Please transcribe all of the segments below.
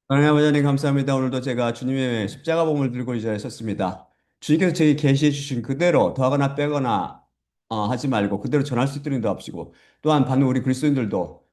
하나님 아버지 하나님 감사합니다. 오늘도 제가 주님의 십자가 몸을 들고 이 자리에 섰습니다. 주님께서 저에게 계시해 주신 그대로 더하거나 빼거나 하지 말고 그대로 전할 수 있도록 인도하시고 또한 받는 우리 그리스도인들도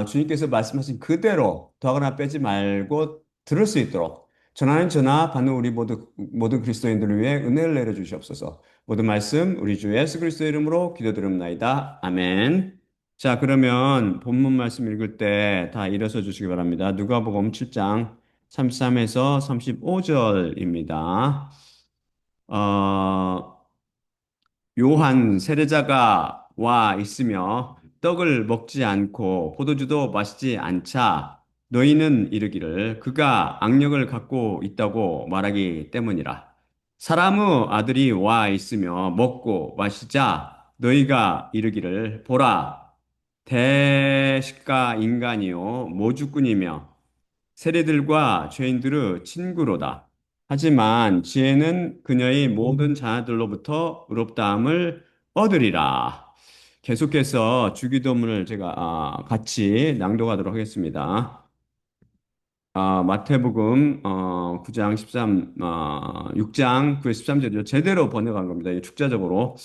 주님께서 말씀하신 그대로 더하거나 빼지 말고 들을 수 있도록 전하는 전하 받는 우리 모든 그리스도인들을 위해 은혜를 내려 주시옵소서. 모든 말씀 우리 주 예수 그리스도의 이름으로 기도드립나이다. 아멘. 자, 그러면 본문 말씀 읽을 때 다 일어서 주시기 바랍니다. 누가복음 7장 33에서 35절입니다. 요한 세례자가 와 있으며 떡을 먹지 않고 포도주도 마시지 않자 너희는 이르기를 그가 악령을 갖고 있다고 말하기 때문이라. 사람의 아들이 와 있으며 먹고 마시자 너희가 이르기를 보라 대식가 인간이요 모주꾼이며 세리들과 죄인들의 친구로다. 하지만 지혜는 그녀의 모든 자녀들로부터 의롭다함을 얻으리라. 계속해서 주기도문을 제가 같이 낭독하도록 하겠습니다. 마태복음 9장 6장 9에 13절이죠. 제대로 번역한 겁니다. 이 축자적으로.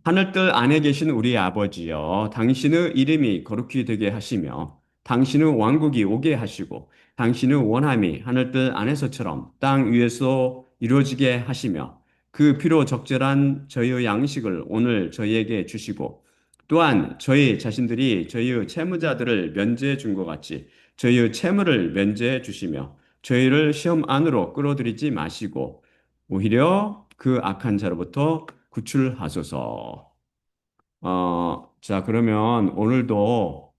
하늘들 안에 계신 우리 아버지여, 당신의 이름이 거룩히 되게 하시며, 당신의 왕국이 오게 하시고, 당신의 원함이 하늘들 안에서처럼 땅 위에서 이루어지게 하시며, 그 피로 적절한 저희의 양식을 오늘 저희에게 주시고, 또한 저희 자신들이 저희의 채무자들을 면제해 준 것 같이 저희의 채무를 면제해 주시며, 저희를 시험 안으로 끌어들이지 마시고, 오히려 그 악한 자로부터 구출하소서. 자, 그러면 오늘도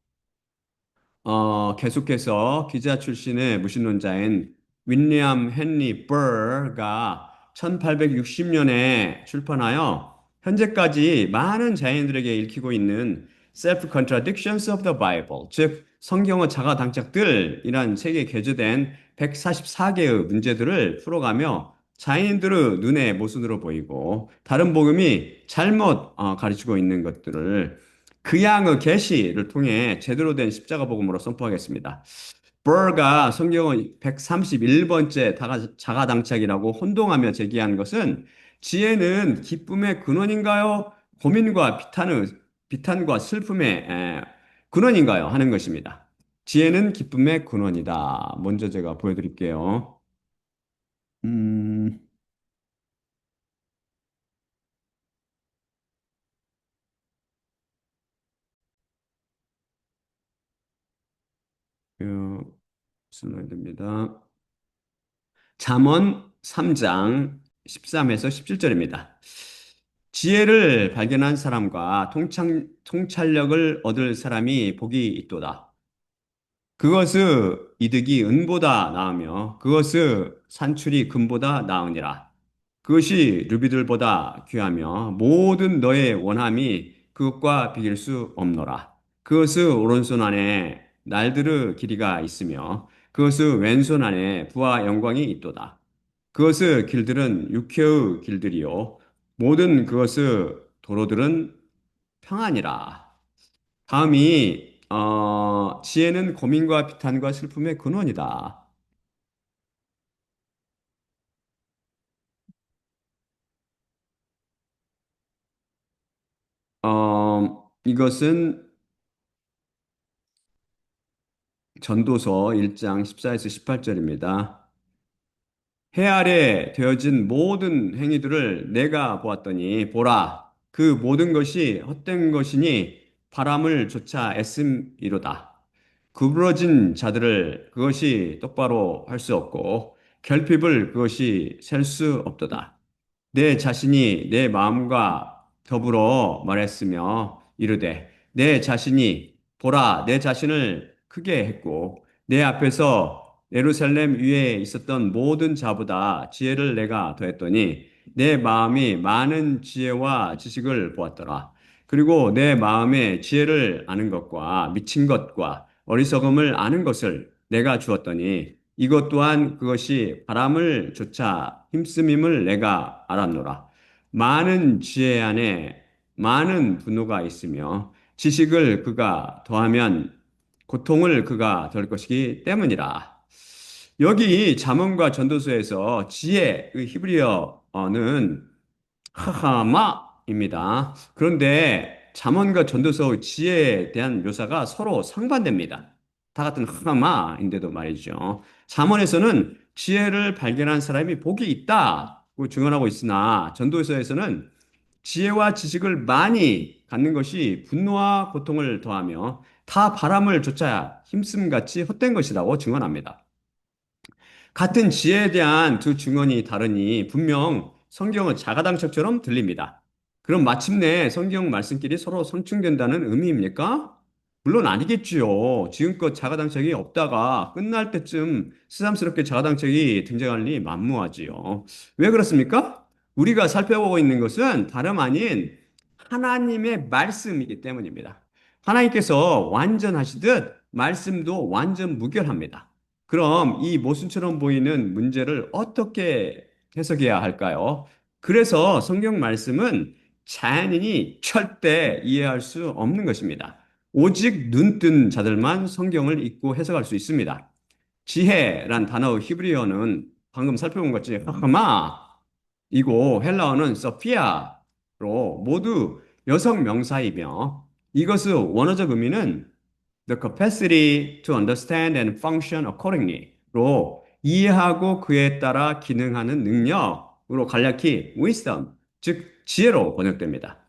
계속해서 기자 출신의 무신론자인 윌리엄 헨리 버가 1860년에 출판하여 현재까지 많은 자연인들에게 읽히고 있는 Self-Contradictions of the Bible, 즉 성경의 자가당착들이란 책에 게재된 144개의 문제들을 풀어가며 자연인들의 눈에 모순으로 보이고 다른 복음이 잘못 가르치고 있는 것들을 그 양의 계시를 통해 제대로 된 십자가 복음으로 선포하겠습니다. 버가 성경의 131번째 자가당착이라고 혼동하며 제기한 것은 지혜는 기쁨의 근원인가요? 고민과 비탄과 슬픔의 근원인가요? 하는 것입니다. 지혜는 기쁨의 근원이다. 먼저 제가 보여드릴게요. 음, 슬라이드입니다. 잠언 3장 13에서 17절입니다. 지혜를 발견한 사람과 통찰력을 얻을 사람이 복이 있도다. 그것의 이득이 은보다 나으며 그것의 산출이 금보다 나으니라. 그것이 루비들보다 귀하며 모든 너의 원함이 그것과 비길 수 없노라. 그것의 오른손 안에 날들의 길이가 있으며 그것의 왼손 안에 부와 영광이 있도다. 그것의 길들은 육회의 길들이요 모든 그것의 도로들은 평안이라. 다음이 지혜는 고민과 비탄과 슬픔의 근원이다. 이것은 전도서 1장 14에서 18절입니다. 해 아래 되어진 모든 행위들을 내가 보았더니 보라 그 모든 것이 헛된 것이니 바람을 쫓아 애씀이로다. 구부러진 자들을 그것이 똑바로 할 수 없고 결핍을 그것이 셀 수 없도다. 내 자신이 내 마음과 더불어 말했으며 이르되 내 자신이 보라 내 자신을 크게 했고 내 앞에서 예루살렘 위에 있었던 모든 자보다 지혜를 내가 더했더니 내 마음이 많은 지혜와 지식을 보았더라. 그리고 내 마음에 지혜를 아는 것과 미친 것과 어리석음을 아는 것을 내가 주었더니 이것 또한 그것이 바람을 쫓아 힘쓰임을 내가 알았노라. 많은 지혜 안에 많은 분노가 있으며 지식을 그가 더하면 고통을 그가 덜 것이기 때문이라. 여기 잠언과 전도서에서 지혜, 그 히브리어는 하하마입니다. 그런데 잠언과 전도서 지혜에 대한 묘사가 서로 상반됩니다. 다 같은 하하마인데도 말이죠. 잠언에서는 지혜를 발견한 사람이 복이 있다고 증언하고 있으나 전도서에서는 지혜와 지식을 많이 갖는 것이 분노와 고통을 더하며 다 바람을 쫓아 힘씀같이 헛된 것이라고 증언합니다. 같은 지혜에 대한 두 증언이 다르니 분명 성경은 자가당착처럼 들립니다. 그럼 마침내 성경 말씀끼리 서로 상충된다는 의미입니까? 물론 아니겠지요. 지금껏 자가당착이 없다가 끝날 때쯤 새삼스럽게 자가당착이 등장하니 만무하지요. 왜 그렇습니까? 우리가 살펴보고 있는 것은 다름 아닌 하나님의 말씀이기 때문입니다. 하나님께서 완전하시듯 말씀도 완전 무결합니다. 그럼 이 모순처럼 보이는 문제를 어떻게 해석해야 할까요? 그래서 성경 말씀은 자연인이 절대 이해할 수 없는 것입니다. 오직 눈뜬 자들만 성경을 읽고 해석할 수 있습니다. 지혜란 단어 히브리어는 방금 살펴본 것 같이 하마이고 헬라어는 서피아로 모두 여성 명사이며 이것의 원어적 의미는 the capacity to understand and function accordingly로 이해하고 그에 따라 기능하는 능력으로 간략히 wisdom, 즉 지혜로 번역됩니다.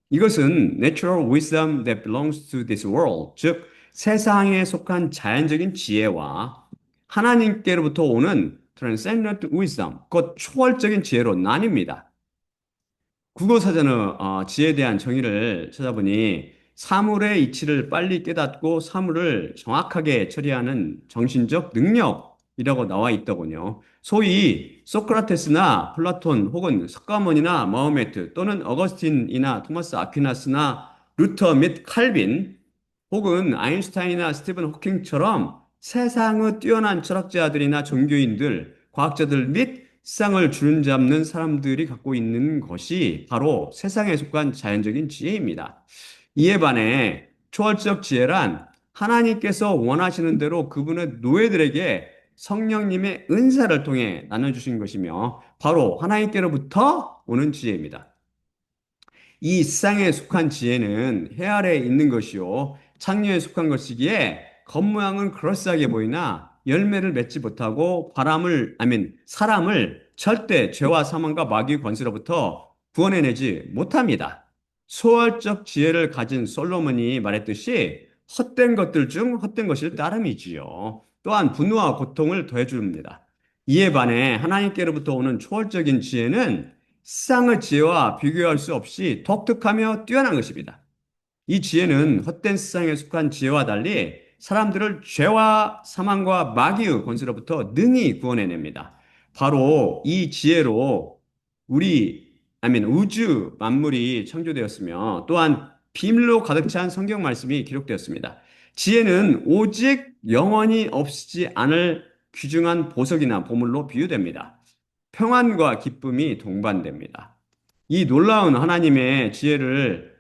이것은 natural wisdom that belongs to this world, 즉 세상에 속한 자연적인 지혜와 하나님께로부터 오는 transcendent wisdom, 곧 초월적인 지혜로 나뉩니다. 국어사전의 지혜에 대한 정의를 찾아보니 사물의 이치를 빨리 깨닫고 사물을 정확하게 처리하는 정신적 능력이라고 나와 있더군요. 소위 소크라테스나 플라톤 혹은 석가모니나 마호메트 또는 어거스틴이나 토마스 아퀴나스나 루터 및 칼빈 혹은 아인슈타인이나 스티븐 호킹처럼 세상의 뛰어난 철학자들이나 종교인들, 과학자들 및 세상을 주름잡는 사람들이 갖고 있는 것이 바로 세상에 속한 자연적인 지혜입니다. 이에 반해 초월적 지혜란 하나님께서 원하시는 대로 그분의 노예들에게 성령님의 은사를 통해 나눠주신 것이며 바로 하나님께로부터 오는 지혜입니다. 이 세상에 속한 지혜는 해 아래에 있는 것이요. 창녀에 속한 것이기에 겉모양은 그럴싸하게 보이나 열매를 맺지 못하고 사람을 절대 죄와 사망과 마귀의 권세로부터 구원해내지 못합니다. 소월적 지혜를 가진 솔로몬이 말했듯이 헛된 것들 중 헛된 것일 따름이지요. 또한 분노와 고통을 더해줍니다. 이에 반해 하나님께로부터 오는 초월적인 지혜는 세상의 지혜와 비교할 수 없이 독특하며 뛰어난 것입니다. 이 지혜는 헛된 세상에 속한 지혜와 달리 사람들을 죄와 사망과 마귀의 권세로부터 능히 구원해냅니다. 바로 이 지혜로 우주 만물이 창조되었으며 또한 비밀로 가득 찬 성경 말씀이 기록되었습니다. 지혜는 오직 영원히 없지 않을 귀중한 보석이나 보물로 비유됩니다. 평안과 기쁨이 동반됩니다. 이 놀라운 하나님의 지혜를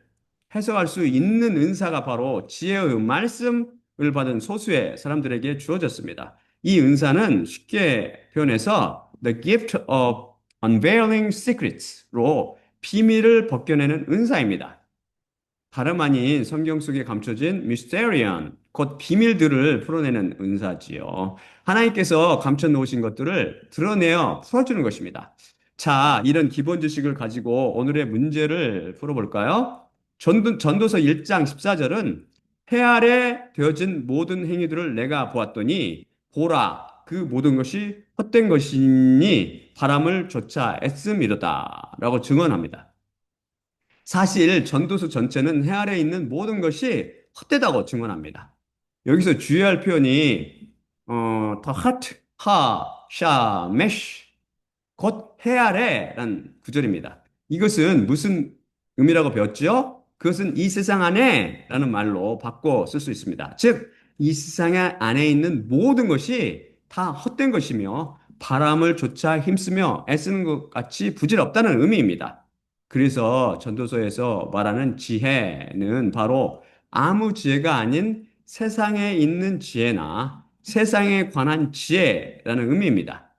해석할 수 있는 은사가 바로 지혜의 말씀을 받은 소수의 사람들에게 주어졌습니다. 이 은사는 쉽게 표현해서 The gift of unveiling secrets로 비밀을 벗겨내는 은사입니다. 다름 아닌 성경 속에 감춰진 미스테리언, 곧 비밀들을 풀어내는 은사지요. 하나님께서 감춰 놓으신 것들을 드러내어 풀어주는 것입니다. 자, 이런 기본 지식을 가지고 오늘의 문제를 풀어볼까요? 전도서 1장 14절은 해 아래 되어진 모든 행위들을 내가 보았더니 보라, 그 모든 것이 헛된 것이니 바람을 쫓아 애씀이로다 라고 증언합니다. 사실 전도서 전체는 해 아래에 있는 모든 것이 헛되다고 증언합니다. 여기서 주의할 표현이 더 hot, 하, 샤, 메쉬 곧 해 아래란 구절입니다. 이것은 무슨 의미라고 배웠죠? 그것은 이 세상 안에 라는 말로 바꿔 쓸 수 있습니다. 즉, 이 세상 안에 있는 모든 것이 다 헛된 것이며 바람을 쫓아 힘쓰며 애쓰는 것 같이 부질없다는 의미입니다. 그래서 전도서에서 말하는 지혜는 바로 아무 지혜가 아닌 세상에 있는 지혜나 세상에 관한 지혜라는 의미입니다.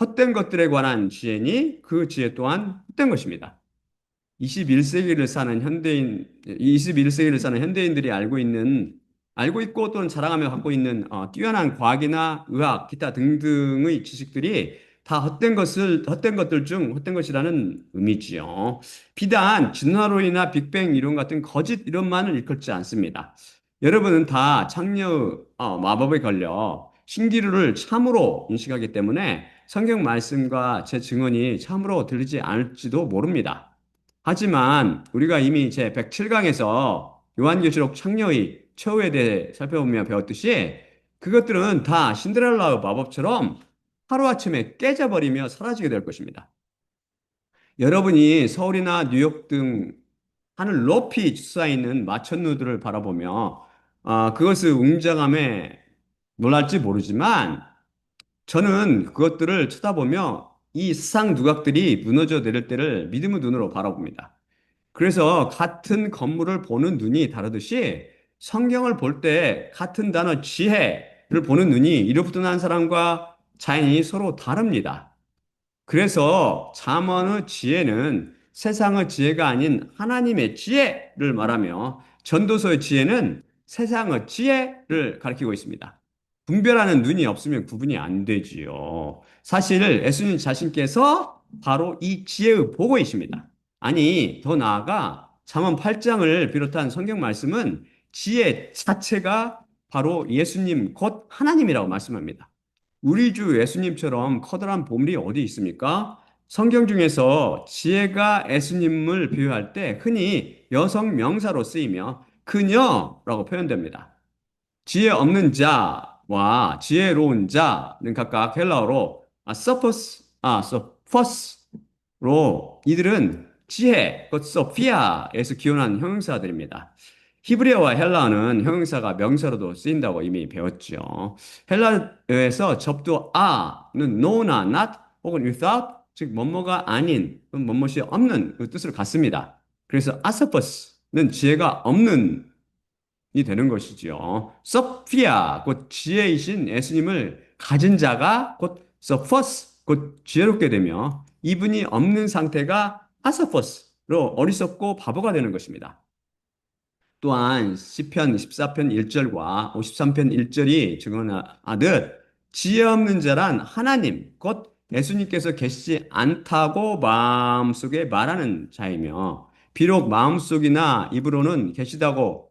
헛된 것들에 관한 지혜니 그 지혜 또한 헛된 것입니다. 21세기를 사는 현대인들이 알고 있고 또는 자랑하며 갖고 있는 뛰어난 과학이나 의학, 기타 등등의 지식들이 다 헛된 것들 중 헛된 것이라는 의미지요. 비단 진화론이나 빅뱅 이론 같은 거짓 이론만을 일컫지 않습니다. 여러분은 다 창녀의 마법에 걸려 신기루를 참으로 인식하기 때문에 성경 말씀과 제 증언이 참으로 들리지 않을지도 모릅니다. 하지만 우리가 이미 제 107강에서 요한계시록 창녀의 최후에 대해 살펴보며 배웠듯이 그것들은 다 신데렐라의 마법처럼 하루아침에 깨져버리며 사라지게 될 것입니다. 여러분이 서울이나 뉴욕 등 하늘 높이 솟아 있는 마천루들을 바라보며 그것을 웅장함에 놀랄지 모르지만 저는 그것들을 쳐다보며 이 세상 누각들이 무너져 내릴 때를 믿음의 눈으로 바라봅니다. 그래서 같은 건물을 보는 눈이 다르듯이 성경을 볼 때 같은 단어 지혜를 보는 눈이 이로부터 난 사람과 자연이 서로 다릅니다. 그래서 잠언의 지혜는 세상의 지혜가 아닌 하나님의 지혜를 말하며 전도서의 지혜는 세상의 지혜를 가리키고 있습니다. 분별하는 눈이 없으면 구분이 안 되지요. 사실 예수님 자신께서 바로 이 지혜의 보고이십니다. 아니, 더 나아가 잠언 8장을 비롯한 성경 말씀은 지혜 자체가 바로 예수님 곧 하나님이라고 말씀합니다. 우리 주 예수님처럼 커다란 보물이 어디 있습니까? 성경 중에서 지혜가 예수님을 비유할 때 흔히 여성 명사로 쓰이며 그녀라고 표현됩니다. 지혜 없는 자와 지혜로운 자는 각각 헬라어로 서퍼스로 이들은 지혜, 곧 소피아에서 기원한 형용사들입니다. 히브리어와 헬라어는 형용사가 명사로도 쓰인다고 이미 배웠죠. 헬라어에서 접두 a는 no나 not 혹은 without, 즉 뭐뭐가 아닌, 뭐뭇이 없는 그 뜻으로 같습니다. 그래서 아서퍼스는 지혜가 없는 이 되는 것이지요. 소피아 곧 지혜이신 예수님을 가진 자가 곧 소퍼스 곧 지혜롭게 되며 이분이 없는 상태가 아서퍼스로 어리석고 바보가 되는 것입니다. 또한 시편 14편 1절과 53편 1절이 증언하듯 지혜 없는 자란 하나님 곧 예수님께서 계시지 않다고 마음속에 말하는 자이며 비록 마음속이나 입으로는 계시다고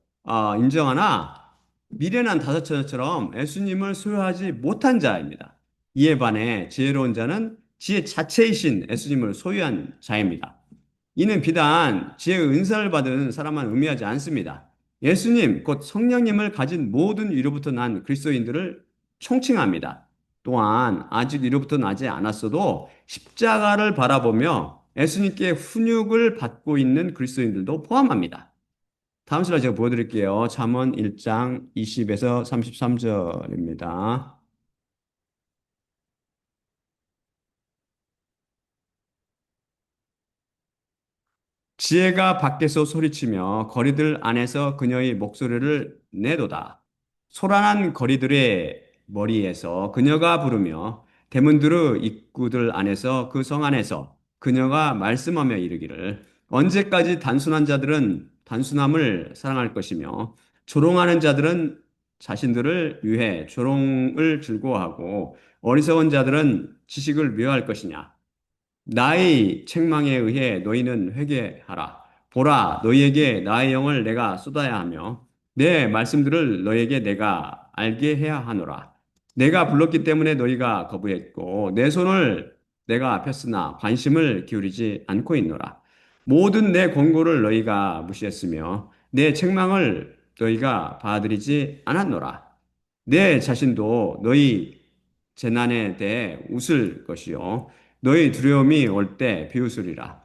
인정하나 미련한 다섯처럼 예수님을 소유하지 못한 자입니다. 이에 반해 지혜로운 자는 지혜 자체이신 예수님을 소유한 자입니다. 이는 비단 지혜의 은사를 받은 사람만 의미하지 않습니다. 예수님, 곧 성령님을 가진 모든 위로부터 난 그리스도인들을 총칭합니다. 또한 아직 위로부터 나지 않았어도 십자가를 바라보며 예수님께 훈육을 받고 있는 그리스도인들도 포함합니다. 다음 슬라이드 제가 보여드릴게요. 잠언 1장 20에서 33절입니다. 지혜가 밖에서 소리치며 거리들 안에서 그녀의 목소리를 내도다. 소란한 거리들의 머리에서 그녀가 부르며 대문들의 입구들 안에서 그 성 안에서 그녀가 말씀하며 이르기를 언제까지 단순한 자들은 단순함을 사랑할 것이며 조롱하는 자들은 자신들을 위해 조롱을 즐거워하고 어리석은 자들은 지식을 묘할 것이냐. 나의 책망에 의해 너희는 회개하라. 보라, 너희에게 나의 영을 내가 쏟아야 하며 내 말씀들을 너희에게 내가 알게 해야 하노라. 내가 불렀기 때문에 너희가 거부했고 내 손을 내가 폈으나 관심을 기울이지 않고 있노라. 모든 내 권고를 너희가 무시했으며 내 책망을 너희가 받아들이지 않았노라. 내 자신도 너희 재난에 대해 웃을 것이요. 너희 두려움이 올 때 비웃으리라.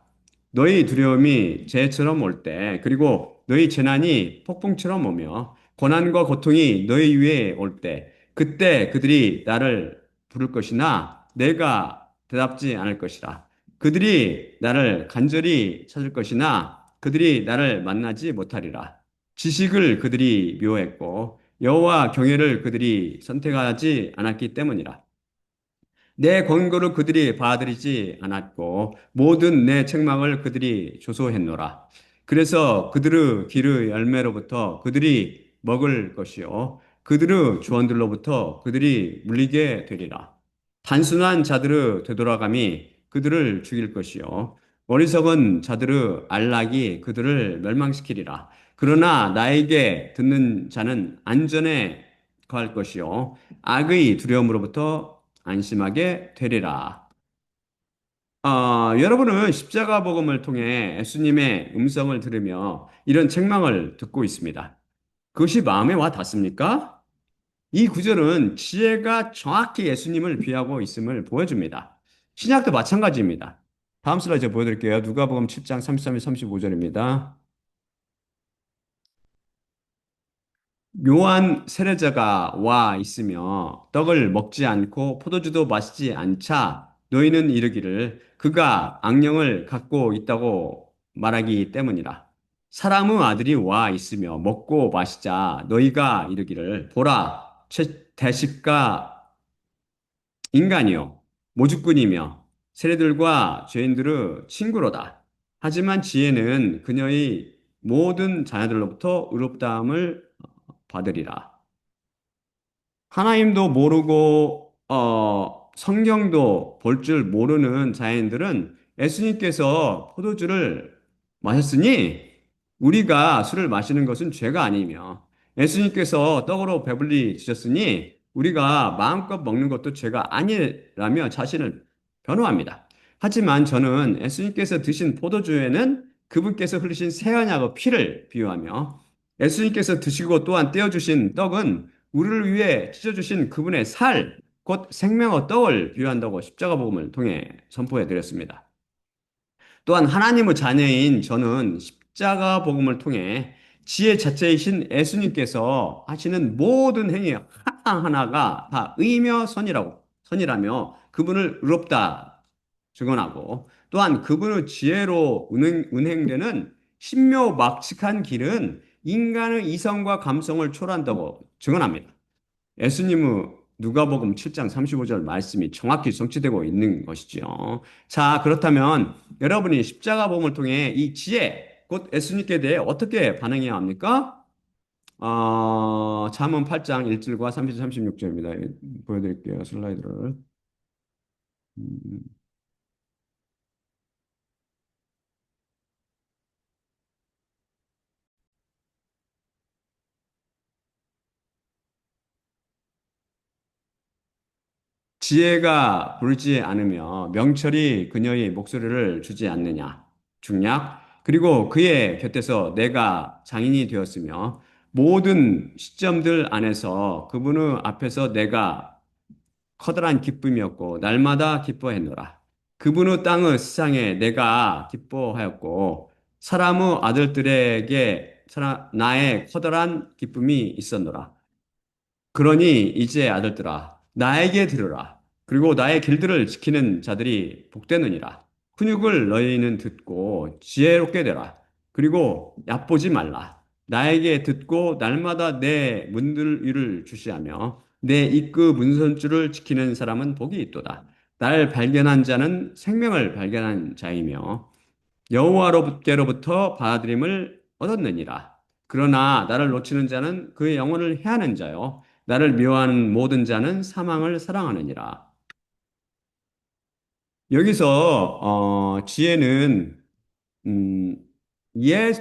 너희 두려움이 재처럼 올 때, 그리고 너희 재난이 폭풍처럼 오며, 고난과 고통이 너희 위에 올 때, 그때 그들이 나를 부를 것이나 내가 대답지 않을 것이라. 그들이 나를 간절히 찾을 것이나 그들이 나를 만나지 못하리라. 지식을 그들이 묘했고, 여호와 경외를 그들이 선택하지 않았기 때문이라. 내 권고를 그들이 받아들이지 않았고 모든 내 책망을 그들이 조소했노라. 그래서 그들의 길의 열매로부터 그들이 먹을 것이요 그들의 주원들로부터 그들이 물리게 되리라. 단순한 자들의 되돌아감이 그들을 죽일 것이요 어리석은 자들의 안락이 그들을 멸망시키리라. 그러나 나에게 듣는 자는 안전에 거할 것이요 악의 두려움으로부터 안심하게 되리라. 여러분은 십자가 복음을 통해 예수님의 음성을 들으며 이런 책망을 듣고 있습니다. 그것이 마음에 와 닿습니까? 이 구절은 지혜가 정확히 예수님을 비하고 있음을 보여줍니다. 신약도 마찬가지입니다. 다음 슬라이드 보여드릴게요. 누가복음 7장 33절 35절입니다. 묘한 세례자가 와 있으며 떡을 먹지 않고 포도주도 마시지 않자 너희는 이르기를 그가 악령을 갖고 있다고 말하기 때문이라. 사람의 아들이 와 있으며 먹고 마시자 너희가 이르기를 보라 대식가 인간이요 모죽꾼이며 세례들과 죄인들의 친구로다. 하지만 지혜는 그녀의 모든 자녀들로부터 의롭다함을 받으리라. 하나님도 모르고 성경도 볼 줄 모르는 자연들은 예수님께서 포도주를 마셨으니 우리가 술을 마시는 것은 죄가 아니며 예수님께서 떡으로 배불리 주셨으니 우리가 마음껏 먹는 것도 죄가 아니라며 자신을 변호합니다. 하지만 저는 예수님께서 드신 포도주에는 그분께서 흘리신 새 언약의 피를 비유하며 예수님께서 드시고 또한 떼어주신 떡은 우리를 위해 찢어주신 그분의 살, 곧 생명의 떡을 비유한다고 십자가 복음을 통해 선포해 드렸습니다. 또한 하나님의 자녀인 저는 십자가 복음을 통해 지혜 자체이신 예수님께서 하시는 모든 행위 하나하나가 다 의며 선이라며 그분을 의롭다 증언하고 또한 그분의 지혜로 운행되는 신묘막측한 길은 인간의 이성과 감성을 초월한다고 증언합니다. 예수님의 누가복음 7장 35절 말씀이 정확히 성취되고 있는 것이지요. 자, 그렇다면 여러분이 십자가 복음을 통해 이 지혜, 곧 예수님께 대해 어떻게 반응해야 합니까? 잠언 8장 1절과 30, 36절입니다. 보여드릴게요. 슬라이드를. 음, 지혜가 부르지 않으며 명철이 그녀의 목소리를 주지 않느냐. 중약. 그리고 그의 곁에서 내가 장인이 되었으며 모든 시점들 안에서 그분의 앞에서 내가 커다란 기쁨이었고 날마다 기뻐했노라. 그분의 땅의 세상에 내가 기뻐하였고 사람의 아들들에게 나의 커다란 기쁨이 있었노라. 그러니 이제 아들들아 나에게 들으라. 그리고 나의 길들을 지키는 자들이 복되느니라. 훈육을 너희는 듣고 지혜롭게 되라. 그리고 얕보지 말라. 나에게 듣고 날마다 내 문들 위를 주시하며 내 입구 문선줄을 지키는 사람은 복이 있도다. 날 발견한 자는 생명을 발견한 자이며 여호와로부터 받아들임을 얻었느니라. 그러나 나를 놓치는 자는 그의 영혼을 해하는 자요. 나를 미워하는 모든 자는 사망을 사랑하느니라. 여기서 지혜는 음,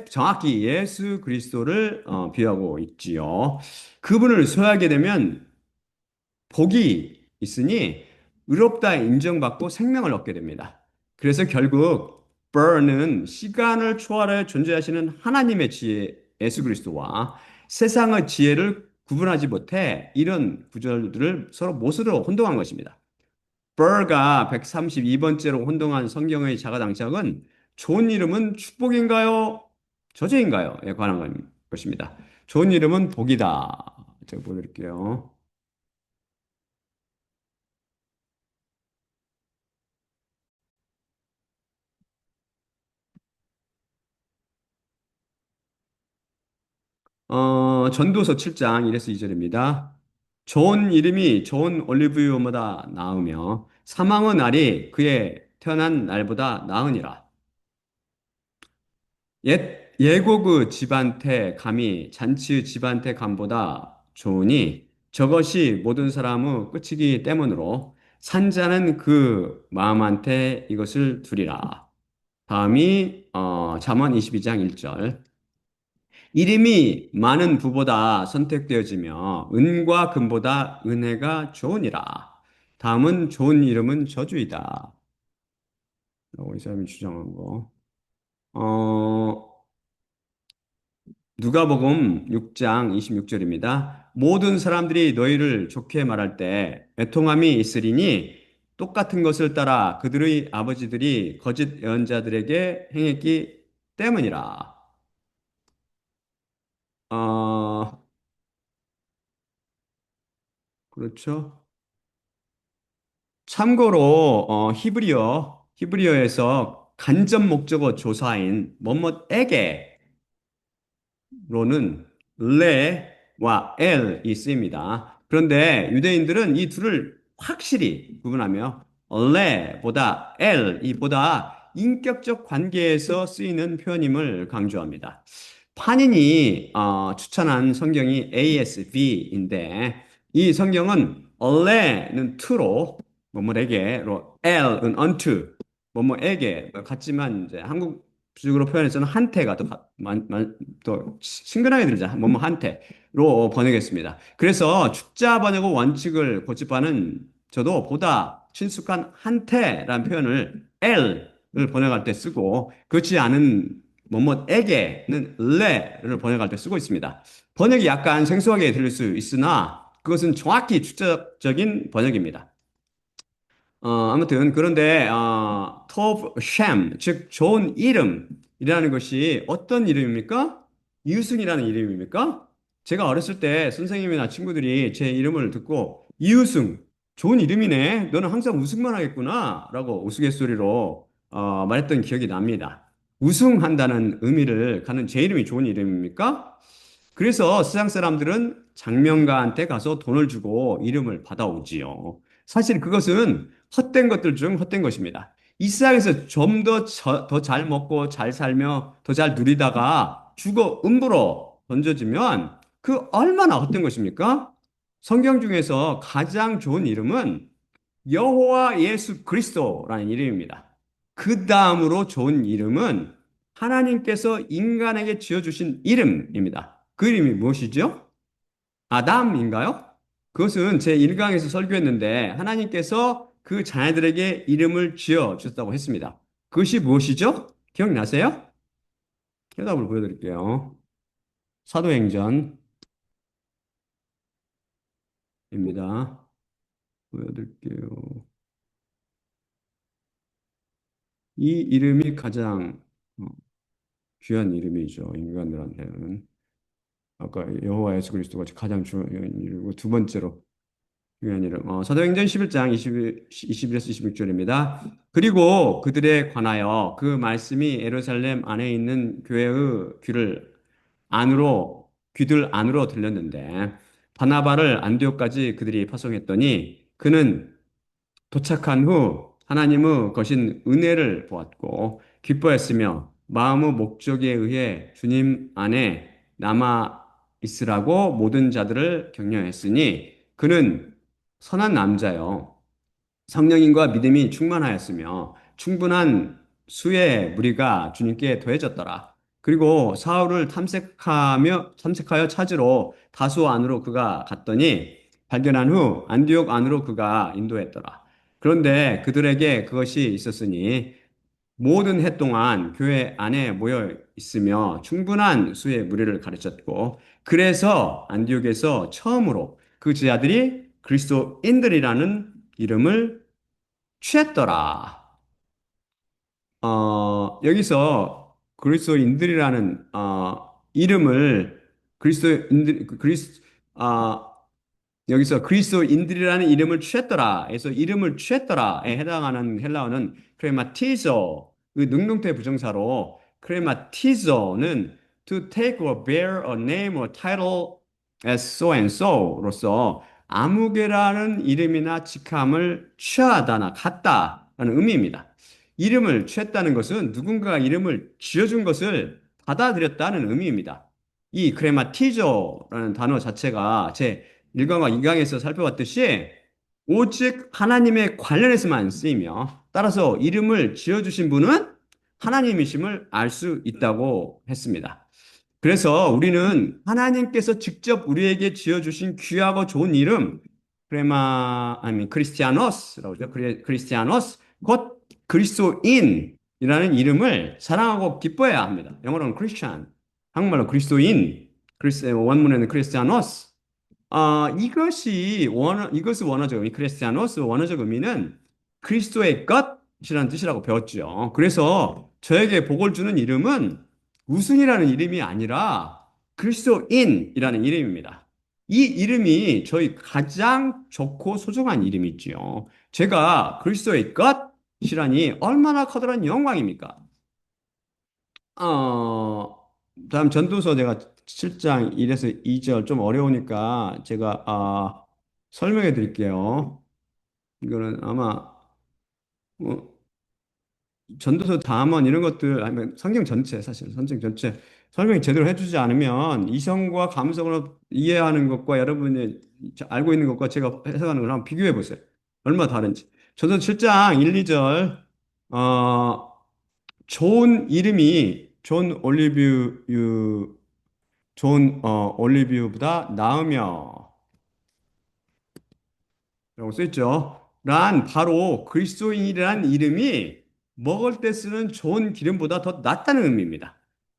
정확히 예수 그리스도를 비유하고 있지요. 그분을 소유하게 되면 복이 있으니 의롭다 인정받고 생명을 얻게 됩니다. 그래서 결국 burn은 시간을 초월해 존재하시는 하나님의 지혜 예수 그리스도와 세상의 지혜를 구분하지 못해 이런 구절들을 서로 못으로 혼동한 것입니다. bur가 132번째로 혼동한 성경의 자가당착은 좋은 이름은 축복인가요? 저주인가요?에 관한 것입니다. 좋은 이름은 복이다. 제가 보여드릴게요. 전도서 7장 1에서 2절입니다. 좋은 이름이 좋은 올리브유보다 나으며 사망의 날이 그의 태어난 날보다 나으니라. 예고그 집안태 감이 잔치의 집안태 감보다 좋으니 저것이 모든 사람의 끝이기 때문으로 산자는 그 마음한테 이것을 두리라. 다음이 잠언 22장 1절. 이름이 많은 부보다 선택되어지며 은과 금보다 은혜가 좋으니라. 다음은 좋은 이름은 저주이다. 라고 이 사람이 주장한 거. 어, 누가복음 6장 26절입니다. 모든 사람들이 너희를 좋게 말할 때 애통함이 있으리니 똑같은 것을 따라 그들의 아버지들이 거짓 예언자들에게 행했기 때문이라. 어, 그렇죠. 참고로 히브리어에서 간접 목적어 조사인 뭐뭐에게 로는 레와 엘이 쓰입니다. 그런데 유대인들은 이 둘을 확실히 구분하며 레보다 엘이 보다 인격적 관계에서 쓰이는 표현임을 강조합니다. 판인이 추천한 성경이 ASV인데 이 성경은 레는 to로 뭐뭐에게로 L은 unto 뭐뭐에게 같지만 이제 한국식으로 표현해서는 한테가 더 친근하게 들리자 뭐뭐 한테로 번역했습니다. 그래서 축자 번역의 원칙을 고집하는 저도 보다 친숙한 한테라는 표현을 L을 번역할 때 쓰고 그렇지 않은 뭐뭐에게는 레를 번역할 때 쓰고 있습니다. 번역이 약간 생소하게 들릴 수 있으나 그것은 정확히 축자적인 번역입니다. 아무튼 그런데 top sham 즉 좋은 이름이라는 것이 어떤 이름입니까? 이유승이라는 이름입니까? 제가 어렸을 때 선생님이나 친구들이 제 이름을 듣고 이유승 좋은 이름이네. 너는 항상 우승만 하겠구나라고 우스갯소리로 말했던 기억이 납니다. 우승한다는 의미를 가는 제 이름이 좋은 이름입니까? 그래서 서양 사람들은 장명가한테 가서 돈을 주고 이름을 받아오지요. 사실 그것은 헛된 것들 중 헛된 것입니다. 이 세상에서 좀 더 잘 먹고 잘 살며 더 잘 누리다가 죽어 음부로 던져지면 그 얼마나 헛된 것입니까? 성경 중에서 가장 좋은 이름은 여호와 예수 그리스도라는 이름입니다. 그 다음으로 좋은 이름은 하나님께서 인간에게 지어주신 이름입니다. 그 이름이 무엇이죠? 아담인가요? 그것은 제 1강에서 설교했는데 하나님께서 그 자녀들에게 이름을 지어 주셨다고 했습니다. 그것이 무엇이죠? 기억나세요? 해답을 보여드릴게요. 사도행전입니다. 보여드릴게요. 이 이름이 가장 어, 귀한 이름이죠. 인간들한테는. 아까 여호와 예수 그리스도가 가장 중요한 이름이고 두 번째로 중요한 이름. 사도행전 11장 21에서 26절입니다. 그리고 그들에 관하여 그 말씀이 예루살렘 안에 있는 교회의 귀들 안으로 들렸는데 바나바를 안디옥까지 그들이 파송했더니 그는 도착한 후 하나님의 거신 은혜를 보았고 기뻐했으며 마음의 목적에 의해 주님 안에 남아 있으라고 모든 자들을 격려했으니 그는 선한 남자요 성령님과 믿음이 충만하였으며 충분한 수의 무리가 주님께 더해졌더라. 그리고 사울을 탐색하여 찾으러 다소 안으로 그가 갔더니 발견한 후 안디옥 안으로 그가 인도했더라. 그런데 그들에게 그것이 있었으니 모든 해 동안 교회 안에 모여 있으며 충분한 수의 무리를 가르쳤고 그래서 안디옥에서 처음으로 그 제자들이 그리스도인들이라는 이름을 취했더라. 여기서 그리스도인들이라는 이름을 어, 여기서 그리스도인들이라는 이름을 취했더라. 해서 이름을 취했더라에 해당하는 헬라어는 크레마티조, 그 능동태 부정사로 크레마티조는 to take or bear a name or title as so and so로서 아무개라는 이름이나 직함을 취하다나 갖다라는 의미입니다. 이름을 취했다는 것은 누군가가 이름을 지어준 것을 받아들였다는 의미입니다. 이 크레마티저라는 단어 자체가 제 1강과 2강에서 살펴봤듯이 오직 하나님의 관련해서만 쓰이며 따라서 이름을 지어주신 분은 하나님이심을 알 수 있다고 했습니다. 그래서 우리는 하나님께서 직접 우리에게 지어주신 귀하고 좋은 이름, 아니, 크리스티아노스라고 하죠. 크리스티아노스, 곧 그리스도인이라는 이름을 사랑하고 기뻐해야 합니다. 영어로는 크리스찬, 한국말로 그리스도인, 원문에는 크리스티아노스. 이것을 원어적 의미, 크리스티아노스 원어적 의미는 그리스도의 것이라는 뜻이라고 배웠죠. 그래서 저에게 복을 주는 이름은 우승이라는 이름이 아니라 그리스도인이라는 이름입니다. 이 이름이 저희 가장 좋고 소중한 이름이지요. 제가 그리스도의 것이라니 얼마나 커다란 영광입니까? 어, 다음 전도서 제가 7장 1에서 2절 좀 어려우니까 제가 설명해 드릴게요. 이거는 아마 뭐, 전도서 담언 이런 것들 아니면 성경 전체 사실 성경 전체 설명 제대로 해주지 않으면 이성과 감성으로 이해하는 것과 여러분이 알고 있는 것과 제가 해석하는 거랑 비교해 보세요. 얼마 다른지. 전도서 7장 1, 2절 좋은 이름이 존 올리뷰보다 나으며 라고 써있죠. 란 바로 그리스도인이라는 이름이 먹을 때 쓰는 좋은 기름보다 더 낫다는 의미입니다.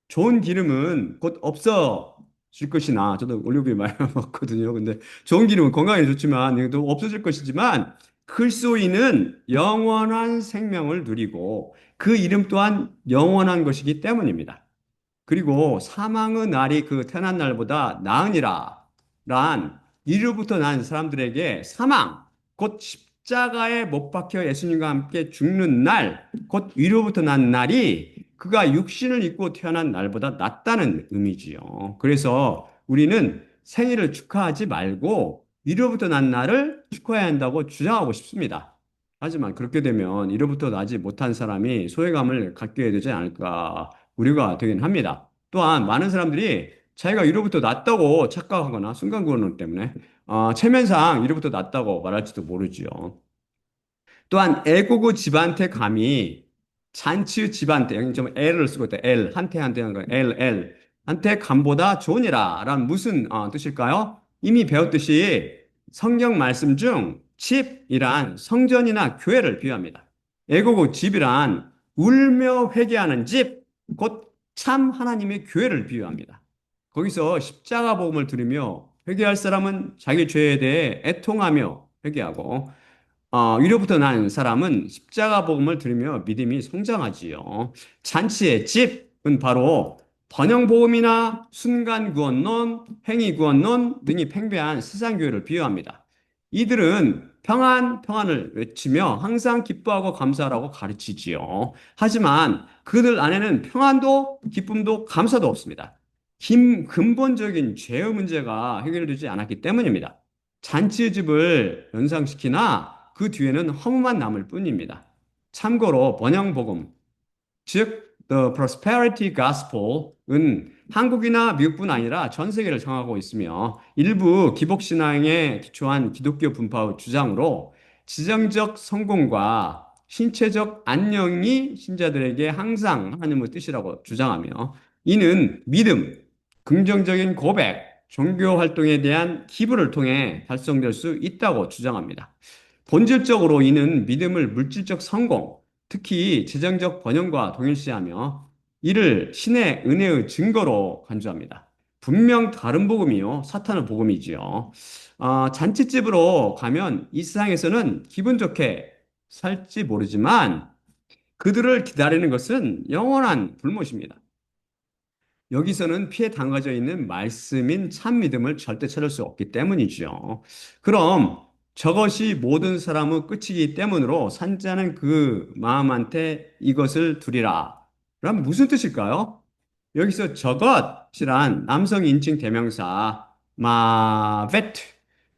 좋은 기름은 곧 없어질 것이나 저도 올리브유 많이 먹거든요. 근데 좋은 기름은 건강에 좋지만 이것도 없어질 것이지만 그리스도인은 영원한 생명을 누리고 그 이름 또한 영원한 것이기 때문입니다. 그리고 사망의 날이 그 태어난 날보다 나으니라. 란 이로부터 난 사람들에게 사망, 곧 십자가에 못 박혀 예수님과 함께 죽는 날, 곧 위로부터 난 날이 그가 육신을 입고 태어난 날보다 낫다는 의미지요. 그래서 우리는 생일을 축하하지 말고 위로부터 난 날을 축하해야 한다고 주장하고 싶습니다. 하지만 그렇게 되면 이로부터 나지 못한 사람이 소외감을 갖게 되지 않을까 우려가 되긴 합니다. 또한 많은 사람들이 자기가 이로부터 낫다고 착각하거나 순간구원 때문에 체면상 이로부터 낫다고 말할지도 모르지요. 또한 애고고 집한테 감히 잔치의 집한테 여기 좀 L을 쓰고 있다. L 한테 하는 거 L 한테 감보다 좋으니라 라는 무슨 뜻일까요? 이미 배웠듯이 성경 말씀 중 집이란 성전이나 교회를 비유합니다. 애고고 집이란 울며 회개하는 집, 곧 참 하나님의 교회를 비유합니다. 거기서 십자가 복음을 들으며 회개할 사람은 자기 죄에 대해 애통하며 회개하고 위로부터 난 사람은 십자가 복음을 들으며 믿음이 성장하지요. 잔치의 집은 바로 번영복음이나 순간구원론, 행위구원론 등이 팽배한 세상교회를 비유합니다. 이들은 평안을 외치며 항상 기뻐하고 감사하라고 가르치지요. 하지만 그들 안에는 평안도 기쁨도 감사도 없습니다. 근본적인 죄의 문제가 해결되지 않았기 때문입니다. 잔치의 집을 연상시키나 그 뒤에는 허무만 남을 뿐입니다. 참고로 번영복음, 즉 The Prosperity Gospel은 한국이나 미국뿐 아니라 전 세계를 정하고 있으며 일부 기복신앙에 기초한 기독교 분파의 주장으로 지정적 성공과 신체적 안녕이 신자들에게 항상 하나님의 뜻이라고 주장하며 이는 믿음, 긍정적인 고백, 종교 활동에 대한 기부를 통해 달성될 수 있다고 주장합니다. 본질적으로 이는 믿음을 물질적 성공, 특히 재정적 번영과 동일시하며 이를 신의 은혜의 증거로 간주합니다. 분명 다른 복음이요. 사탄의 복음이지요. 잔치집으로 가면 이 세상에서는 기분 좋게 살지 모르지만 그들을 기다리는 것은 영원한 불못입니다. 여기서는 피해 당겨져 있는 말씀인 참 믿음을 절대 찾을 수 없기 때문이죠. 그럼 저것이 모든 사람의 끝이기 때문으로 산자는 그 마음한테 이것을 두리라. 그럼 무슨 뜻일까요? 여기서 저것이란 남성 인칭 대명사 마베트,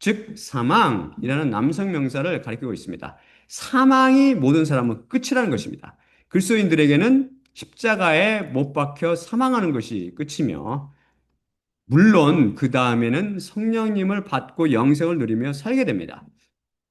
즉 사망이라는 남성 명사를 가리키고 있습니다. 사망이 모든 사람은 끝이라는 것입니다. 그리스도인들에게는 십자가에 못 박혀 사망하는 것이 끝이며, 물론 그 다음에는 성령님을 받고 영생을 누리며 살게 됩니다.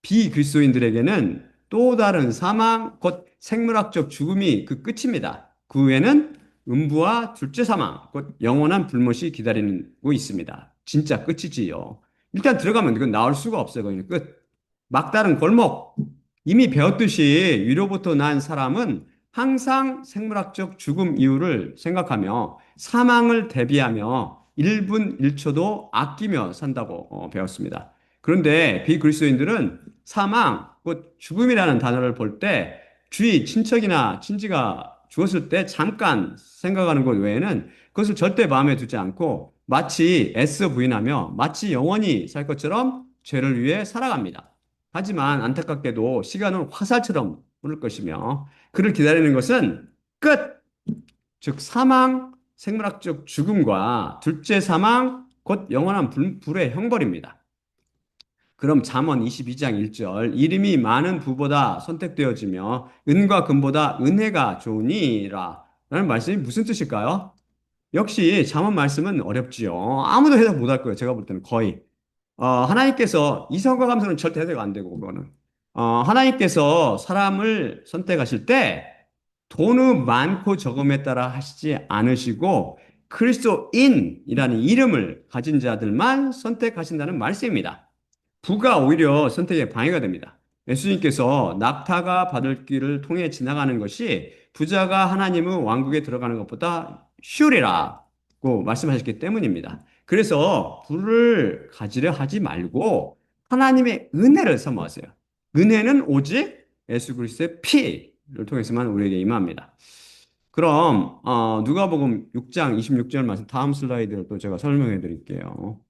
비그리스도인들에게는 또 다른 사망, 곧 생물학적 죽음이 그 끝입니다. 그 후에는 음부와 둘째 사망, 곧 영원한 불못이 기다리고 있습니다. 진짜 끝이지요. 일단 들어가면 이건 나올 수가 없어요. 거기는 끝. 막다른 골목. 이미 배웠듯이 위로부터 난 사람은 항상 생물학적 죽음 이후를 생각하며 사망을 대비하며 1분 1초도 아끼며 산다고 배웠습니다. 그런데 비그리스도인들은 사망, 곧 죽음이라는 단어를 볼 때 주위 친척이나 친지가 죽었을 때 잠깐 생각하는 것 외에는 그것을 절대 마음에 두지 않고 마치 애써 부인하며 마치 영원히 살 것처럼 죄를 위해 살아갑니다. 하지만 안타깝게도 시간은 화살처럼 흐를 것이며 그를 기다리는 것은 끝! 즉 사망, 생물학적 죽음과 둘째 사망, 곧 영원한 불의 형벌입니다. 그럼 잠언 22장 1절 이름이 많은 부보다 선택되어지며 은과 금보다 은혜가 좋으니라 라는 말씀이 무슨 뜻일까요? 역시 잠언 말씀은 어렵지요. 아무도 해석 못할 거예요. 제가 볼 때는 거의. 하나님께서 이성과 감성은 절대 해석 안 되고 그거는. 하나님께서 사람을 선택하실 때 돈의 많고 적음에 따라 하시지 않으시고 그리스도인이라는 이름을 가진 자들만 선택하신다는 말씀입니다. 부가 오히려 선택에 방해가 됩니다. 예수님께서 낙타가 바닷길을 통해 지나가는 것이 부자가 하나님의 왕국에 들어가는 것보다 쉬우리라고 말씀하셨기 때문입니다. 그래서 부를 가지려 하지 말고 하나님의 은혜를 사모하세요. 은혜는 오직 예수 그리스도의 피를 통해서만 우리에게 임합니다. 그럼 누가복음 6장 26절 말씀 다음 슬라이드를 또 제가 설명해 드릴게요.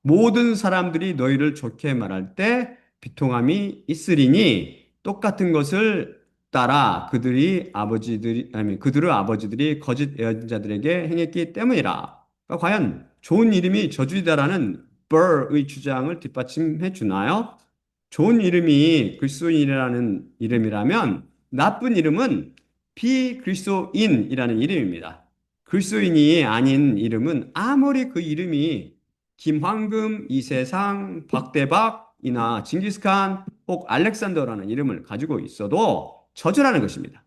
모든 사람들이 너희를 좋게 말할 때 비통함이 있으리니 똑같은 것을 따라 그들의 아버지들이 거짓 예언자들에게 행했기 때문이라. 그러니까 과연 좋은 이름이 저주이다라는 벌의 주장을 뒷받침해 주나요? 좋은 이름이 그리스도인이라는 이름이라면 나쁜 이름은 비그리스도인이라는 이름입니다. 그리스도인이 아닌 이름은 아무리 그 이름이 김황금, 이세상, 박대박이나 징기스칸, 혹 알렉산더라는 이름을 가지고 있어도 저주라는 것입니다.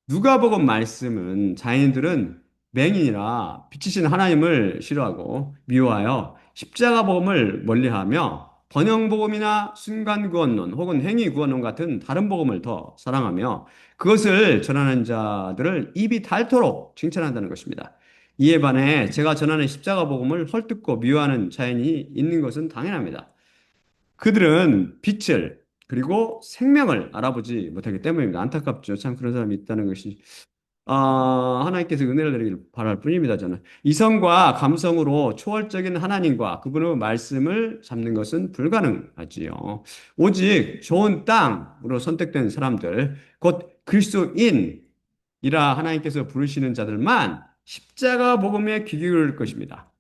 누가복음 말씀은 자인들은 맹인이라 빛이신 하나님을 싫어하고 미워하여 십자가 복음을 멀리하며 번영 복음이나 순간 구원론 혹은 행위 구원론 같은 다른 복음을 더 사랑하며 그것을 전하는 자들을 입이 닳도록 칭찬한다는 것입니다. 이에 반해 제가 전하는 십자가 복음을 헐뜯고 미워하는 자인이 있는 것은 당연합니다. 그들은 빛을 그리고 생명을 알아보지 못하기 때문입니다. 안타깝죠. 참 그런 사람이 있다는 것이 하나님께서 은혜를 내리길 바랄 뿐입니다, 저는. 이성과 감성으로 초월적인 하나님과 그분의 말씀을 잡는 것은 불가능하지요. 오직 좋은 땅으로 선택된 사람들, 곧 그리스도인이라 하나님께서 부르시는 자들만 십자가 복음에 귀 기울일 것입니다.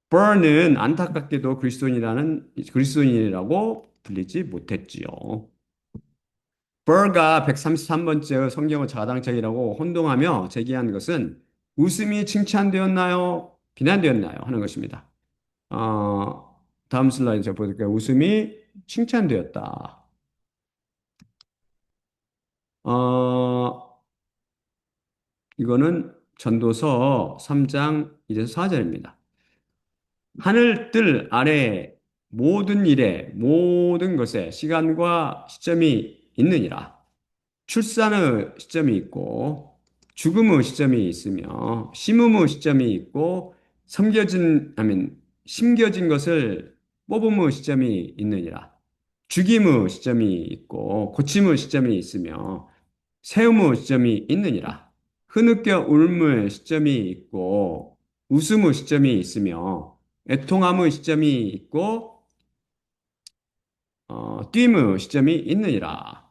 버는 안타깝게도 그리스도인이라고 불리지 못했지요. 버가 133번째 성경의 자당책이라고 혼동하며 제기한 것은 웃음이 칭찬되었나요? 비난되었나요? 하는 것입니다. 다음 슬라이드 제가 보여드릴게요. 웃음이 칭찬되었다. 어, 이거는 전도서 3장 1에서 4절입니다. 하늘 뜰 아래 모든 일에 모든 것에 시간과 시점이 있느니라. 출산의 시점이 있고 죽음의 시점이 있으며 심음의 시점이 있고 심겨진 것을 뽑음의 시점이 있느니라. 죽임의 시점이 있고 고침의 시점이 있으며 세움의 시점이 있느니라. 흐느껴 울음의 시점이 있고 웃음의 시점이 있으며 애통함의 시점이 있고 쉼의 시점이 있느니라.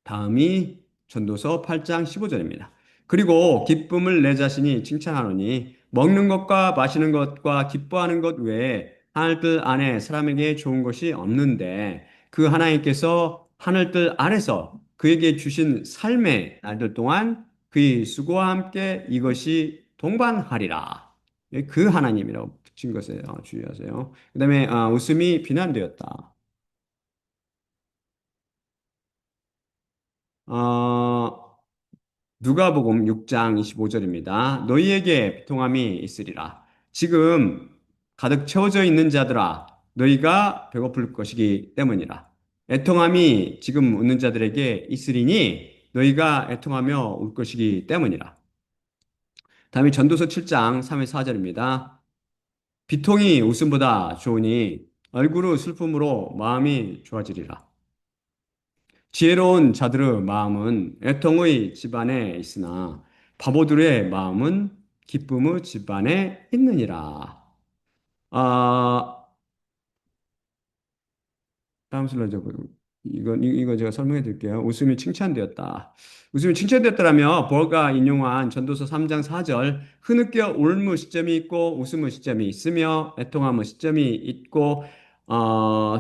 다음이 전도서 8장 15절입니다. 그리고 기쁨을 내 자신이 칭찬하노니 먹는 것과 마시는 것과 기뻐하는 것 외에 하늘뜰 안에 사람에게 좋은 것이 없는데 그 하나님께서 하늘뜰 아래서 그에게 주신 삶의 날들 동안 그의 수고와 함께 이것이 동반하리라. 그 하나님이라고 붙인 것에 주의하세요. 그 다음에 웃음이 비난되었다. 어, 누가복음 6장 25절입니다. 너희에게 비통함이 있으리라. 지금 가득 채워져 있는 자들아, 너희가 배고플 것이기 때문이라. 애통함이 지금 웃는 자들에게 있으리니 너희가 애통하며 울 것이기 때문이라. 다음에 전도서 7장 3회 4절입니다. 비통이 웃음보다 좋으니 얼굴의 슬픔으로 마음이 좋아지리라. 지혜로운 자들의 마음은 애통의 집안에 있으나 바보들의 마음은 기쁨의 집안에 있느니라. 아, 다음 슬라이드 이거 제가 설명해 드릴게요. 웃음이 칭찬되었다. 웃음이 칭찬되었다라며 버가 인용한 전도서 3장 4절 흐느껴 울무 시점이 있고 웃음의 시점이 있으며 애통함의 시점이 있고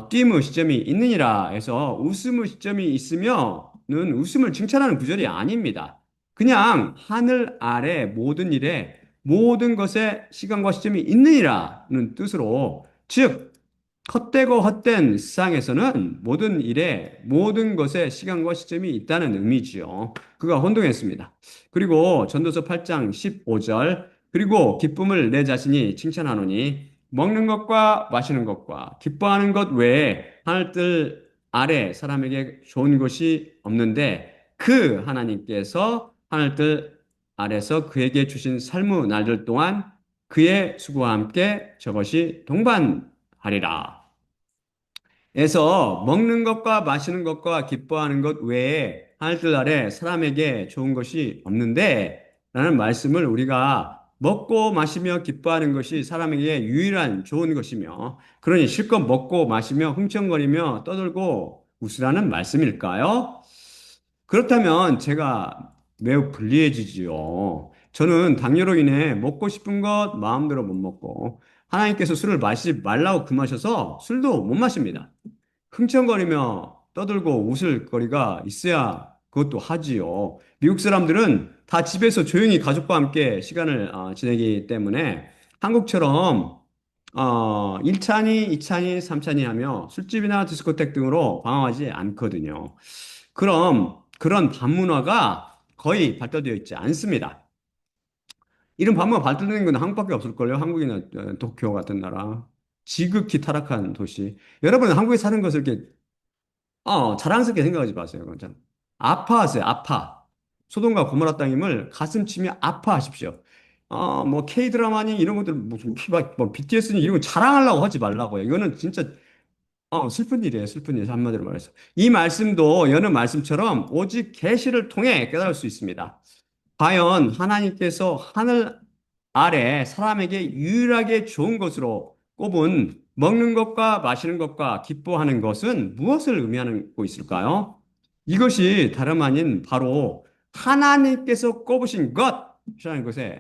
띄임의 시점이 있느니라 해서 웃음의 시점이 있으며는 웃음을 칭찬하는 구절이 아닙니다. 그냥 하늘 아래 모든 일에 모든 것에 시간과 시점이 있느니라는 뜻으로 즉 헛되고 헛된 세상에서는 모든 일에 모든 것에 시간과 시점이 있다는 의미지요. 그가 혼동했습니다. 그리고 전도서 8장 15절 그리고 기쁨을 내 자신이 칭찬하노니 먹는 것과 마시는 것과 기뻐하는 것 외에 하늘뜰 아래 사람에게 좋은 것이 없는데 그 하나님께서 하늘뜰 아래서 그에게 주신 삶의 날들 동안 그의 수고와 함께 저것이 동반하리라. 에서 먹는 것과 마시는 것과 기뻐하는 것 외에 하늘들 아래 사람에게 좋은 것이 없는데 라는 말씀을 우리가 먹고 마시며 기뻐하는 것이 사람에게 유일한 좋은 것이며 그러니 실컷 먹고 마시며 흥청거리며 떠들고 웃으라는 말씀일까요? 그렇다면 제가 매우 불리해지지요. 저는 당뇨로 인해 먹고 싶은 것 마음대로 못 먹고 하나님께서 술을 마시지 말라고 금하셔서 술도 못 마십니다. 흥청거리며 떠들고 웃을 거리가 있어야 그것도 하지요. 미국 사람들은 다 집에서 조용히 가족과 함께 시간을 지내기 때문에 한국처럼 1차니, 2차니, 3차니 하며 술집이나 디스코텍 등으로 방황하지 않거든요. 그럼 그런 밤문화가 거의 발달되어 있지 않습니다. 이런 밤문화 발달되는 건 한국밖에 없을걸요. 한국이나 도쿄 같은 나라. 지극히 타락한 도시. 여러분 한국에 사는 것을 이렇게 자랑스럽게 생각하지 마세요. 그건 참. 아파하세요. 아파. 소돔과 고모라 땅임을 가슴 치며 아파하십시오. 뭐 K-드라마니 이런 것들 무슨 뭐 BTS니 이런 거 자랑하려고 하지 말라고요. 이거는 진짜 슬픈 일이에요. 슬픈 일. 한마디로 말해서. 이 말씀도 여느 말씀처럼 오직 계시를 통해 깨달을 수 있습니다. 과연 하나님께서 하늘 아래 사람에게 유일하게 좋은 것으로 꼽은 먹는 것과 마시는 것과 기뻐하는 것은 무엇을 의미하고 있을까요? 이것이 다름 아닌 바로 하나님께서 꼽으신 것이라는 것에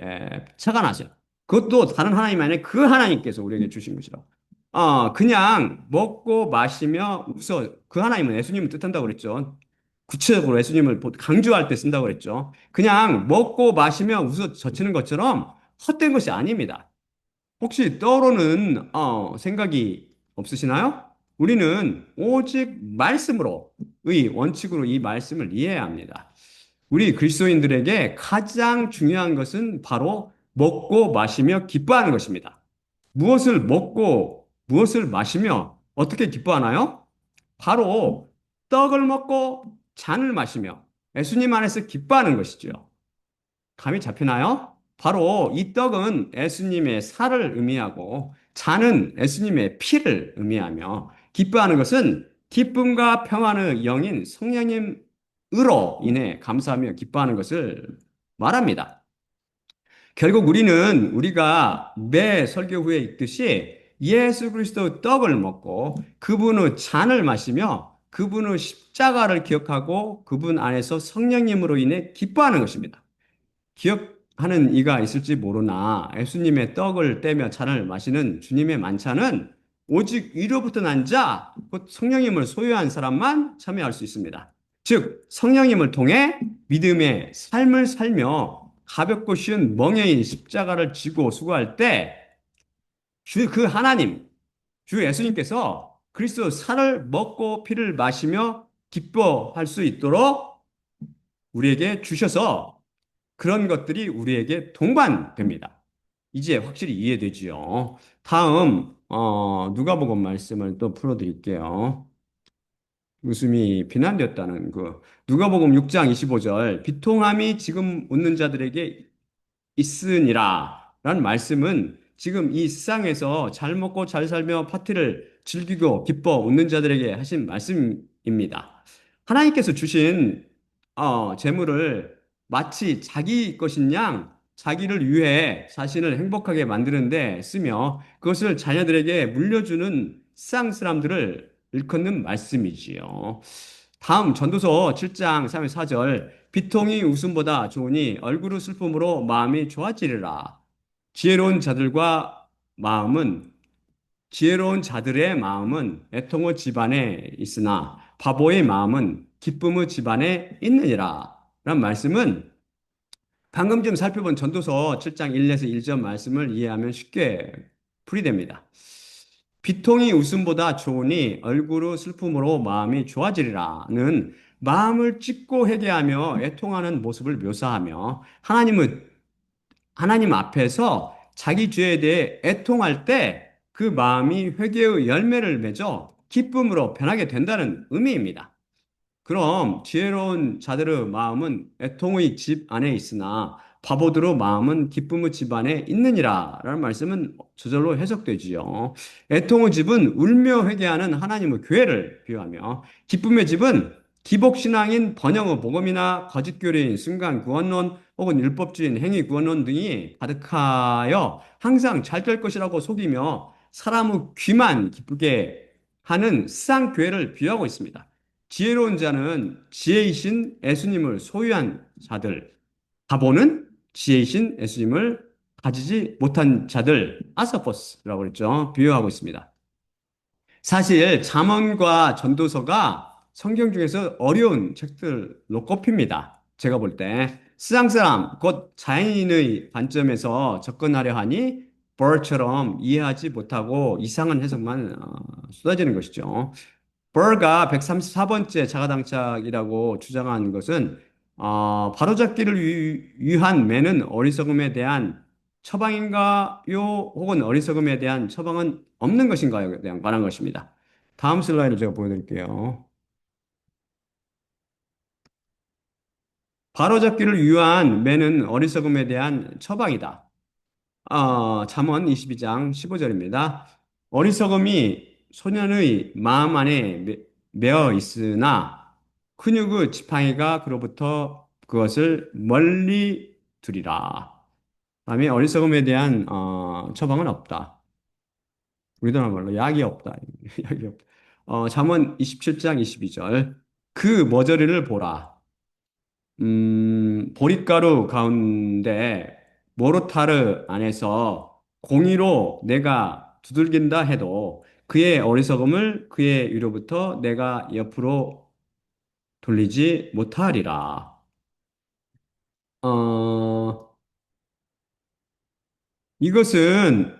차가 나죠. 그것도 다른 하나님 아니라 그 하나님께서 우리에게 주신 것이라고. 그냥 먹고 마시며 웃어. 그 하나님은 예수님을 뜻한다고 그랬죠. 구체적으로 예수님을 강조할 때 쓴다고 그랬죠. 그냥 먹고 마시며 웃어 젖히는 것처럼 헛된 것이 아닙니다. 혹시 떠오르는 생각이 없으시나요? 우리는 오직 말씀으로, 의 원칙으로 이 말씀을 이해해야 합니다. 우리 그리스도인들에게 가장 중요한 것은 바로 먹고 마시며 기뻐하는 것입니다. 무엇을 먹고 무엇을 마시며 어떻게 기뻐하나요? 바로 떡을 먹고 잔을 마시며 예수님 안에서 기뻐하는 것이죠. 감이 잡히나요? 바로 이 떡은 예수님의 살을 의미하고 잔은 예수님의 피를 의미하며 기뻐하는 것은 기쁨과 평안의 영인 성령님으로 인해 감사하며 기뻐하는 것을 말합니다. 결국 우리는 우리가 매 설교 후에 읽듯이 예수 그리스도 떡을 먹고 그분의 잔을 마시며 그분의 십자가를 기억하고 그분 안에서 성령님으로 인해 기뻐하는 것입니다. 기억하는 이가 있을지 모르나 예수님의 떡을 떼며 잔을 마시는 주님의 만찬은 오직 위로부터 난 자, 곧 성령님을 소유한 사람만 참여할 수 있습니다. 즉, 성령님을 통해 믿음의 삶을 살며 가볍고 쉬운 멍에의 십자가를 지고 수고할 때 그 하나님, 주 예수님께서 그리스도 살을 먹고 피를 마시며 기뻐할 수 있도록 우리에게 주셔서 그런 것들이 우리에게 동반됩니다. 이제 확실히 이해되지요. 다음 누가복음 말씀을 또 풀어드릴게요. 웃음이 비난되었다는 그 누가복음 6장 25절 비통함이 지금 웃는 자들에게 있으니라 라는 말씀은 지금 이 세상에서 잘 먹고 잘 살며 파티를 즐기고 기뻐 웃는 자들에게 하신 말씀입니다. 하나님께서 주신 재물을 마치 자기 것인 양 자기를 위해 자신을 행복하게 만드는데 쓰며 그것을 자녀들에게 물려주는 세상 사람들을 일컫는 말씀이지요. 다음 전도서 7장 3절 4절 비통이 웃음보다 좋으니 얼굴의 슬픔으로 마음이 좋아지리라. 지혜로운 자들과 마음은 지혜로운 자들의 마음은 애통의 집안에 있으나 바보의 마음은 기쁨의 집안에 있느니라. 라는 말씀은 방금 좀 살펴본 전도서 7장 1에서 1절 말씀을 이해하면 쉽게 풀이됩니다. 비통이 웃음보다 좋으니 얼굴의 슬픔으로 마음이 좋아지리라는 마음을 찢고 회개하며 애통하는 모습을 묘사하며 하나님 앞에서 자기 죄에 대해 애통할 때 그 마음이 회개의 열매를 맺어 기쁨으로 변하게 된다는 의미입니다. 그럼 지혜로운 자들의 마음은 애통의 집 안에 있으나 바보들의 마음은 기쁨의 집 안에 있느니라 라는 말씀은 저절로 해석되지요. 애통의 집은 울며 회개하는 하나님의 교회를 비유하며 기쁨의 집은 기복신앙인 번영의 복음이나 거짓교리인 순간 구원론 혹은 율법주의인 행위 구원론 등이 가득하여 항상 잘 될 것이라고 속이며 사람의 귀만 기쁘게 하는 세상 교회를 비유하고 있습니다. 지혜로운 자는 지혜이신 예수님을 소유한 자들, 바보는 지혜이신 예수님을 가지지 못한 자들, 아서포스라고 그랬죠. 비유하고 있습니다. 사실 잠언과 전도서가 성경 중에서 어려운 책들로 꼽힙니다. 제가 볼 때 세상 사람, 곧 자연인의 관점에서 접근하려 하니 벌처럼 이해하지 못하고 이상한 해석만 쏟아지는 것이죠. 버가 134번째 자가당착이라고 주장한 것은 바로잡기를 위한 매는 어리석음에 대한 처방인가요? 혹은 어리석음에 대한 처방은 없는 것인가요?에 대한 관한 것입니다. 다음 슬라이드를 제가 보여드릴게요. 바로잡기를 위한 매는 어리석음에 대한 처방이다. 잠언 22장 15절입니다. 어리석음이 소년의 마음 안에 매어 있으나 근육의 지팡이가 그로부터 그것을 멀리 두리라. 다음에 어리석음에 대한 처방은 없다. 우리나라 말로 약이 없다. 약이 없다. 잠언 27장 22절. 그 머저리를 보라. 보릿가루 가운데 모르타르 안에서 공의로 내가 두들긴다 해도 그의 어리석음을 그의 위로부터 내가 옆으로 돌리지 못하리라. 어, 이것은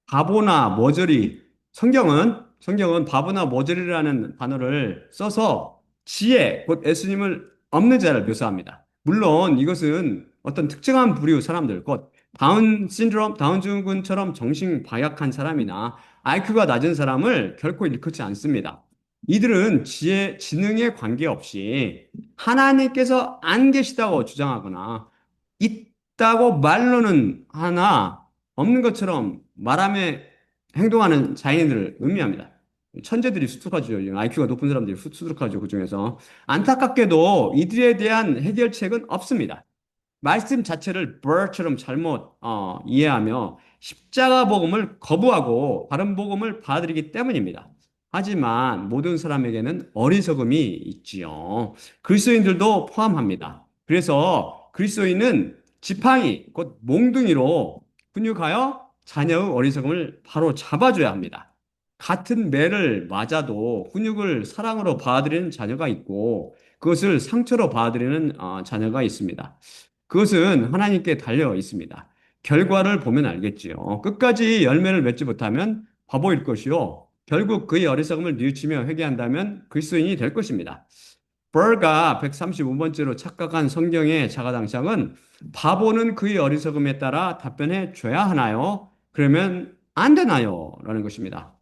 바보나 머저리, 성경은 바보나 머저리라는 단어를 써서 지혜, 곧 예수님을 없는 자를 묘사합니다. 물론 이것은 어떤 특정한 부류 사람들, 곧 다운 신드롬, 다운 증후군처럼 정신 바약한 사람이나 IQ가 낮은 사람을 결코 일컫지 않습니다. 이들은 지능에 관계없이 하나님께서 안 계시다고 주장하거나 있다고 말로는 하나 없는 것처럼 말하며 행동하는 자연인들을 의미합니다. 천재들이 수특하죠. IQ가 높은 사람들이 수특하죠. 그중에서. 안타깝게도 이들에 대한 해결책은 없습니다. 말씀 자체를 birth처럼 잘못 이해하며 십자가 복음을 거부하고 바른 복음을 받아들이기 때문입니다. 하지만 모든 사람에게는 어리석음이 있지요. 그리스도인들도 포함합니다. 그래서 그리스도인은 지팡이, 곧 몽둥이로 훈육하여 자녀의 어리석음을 바로 잡아줘야 합니다. 같은 매를 맞아도 훈육을 사랑으로 받아들이는 자녀가 있고 그것을 상처로 받아들이는 자녀가 있습니다. 그것은 하나님께 달려 있습니다. 결과를 보면 알겠지요. 끝까지 열매를 맺지 못하면 바보일 것이요. 결국 그의 어리석음을 뉘우치며 회개한다면 그리스도인이 될 것입니다. 버가 135번째로 착각한 성경의 자가당착은 바보는 그의 어리석음에 따라 답변해 줘야 하나요? 그러면 안 되나요? 라는 것입니다.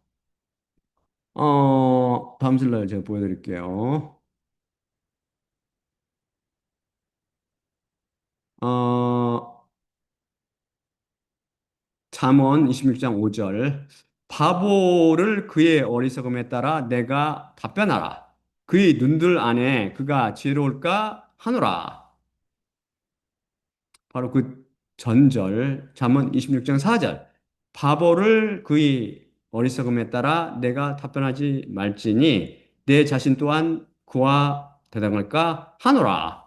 다음 슬라이드 제가 보여드릴게요. 어, 잠언 26장 5절. 바보를 그의 어리석음에 따라 내가 답변하라. 그의 눈들 안에 그가 지혜로울까 하노라. 바로 그 전절, 잠언 26장 4절. 바보를 그의 어리석음에 따라 내가 답변하지 말지니 내 자신 또한 그와 대당할까 하노라.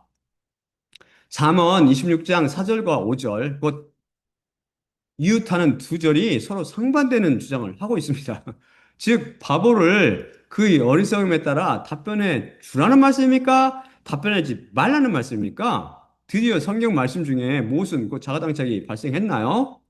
잠언 26장 4절과 5절, 곧 이웃하는 두 절이 서로 상반되는 주장을 하고 있습니다. 즉, 바보를 그의 어리석음에 따라 답변해 주라는 말씀입니까? 답변하지 말라는 말씀입니까? 드디어 성경 말씀 중에 무엇은 그 자가당착이 발생했나요?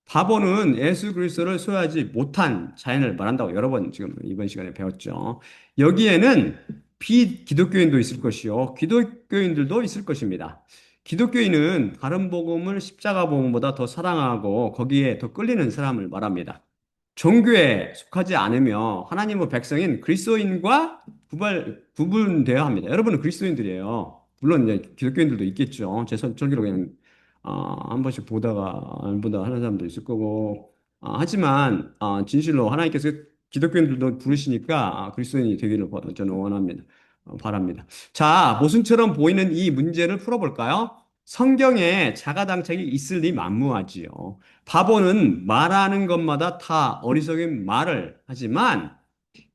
바보는 예수 그리스도를 소유하지 못한 자연을 말한다고 여러 번 지금 이번 시간에 배웠죠. 여기에는 비기독교인도 있을 것이요. 기독교인들도 있을 것입니다. 기독교인은 다른 복음을 십자가 복음보다 더 사랑하고 거기에 더 끌리는 사람을 말합니다. 종교에 속하지 않으며 하나님의 백성인 그리스도인과 구분되어야 합니다. 여러분은 그리스도인들이에요. 물론 이제 기독교인들도 있겠죠. 제 설교로 그냥 한 번씩 보다가 안 보다 하는 사람도 있을 거고. 하지만 진실로 하나님께서 기독교인들도 부르시니까 그리스도인이 되기를 저는 원합니다. 바랍니다. 자, 모순처럼 보이는 이 문제를 풀어볼까요? 성경에 자가당착이 있을 리 만무하지요. 바보는 말하는 것마다 다 어리석은 말을 하지만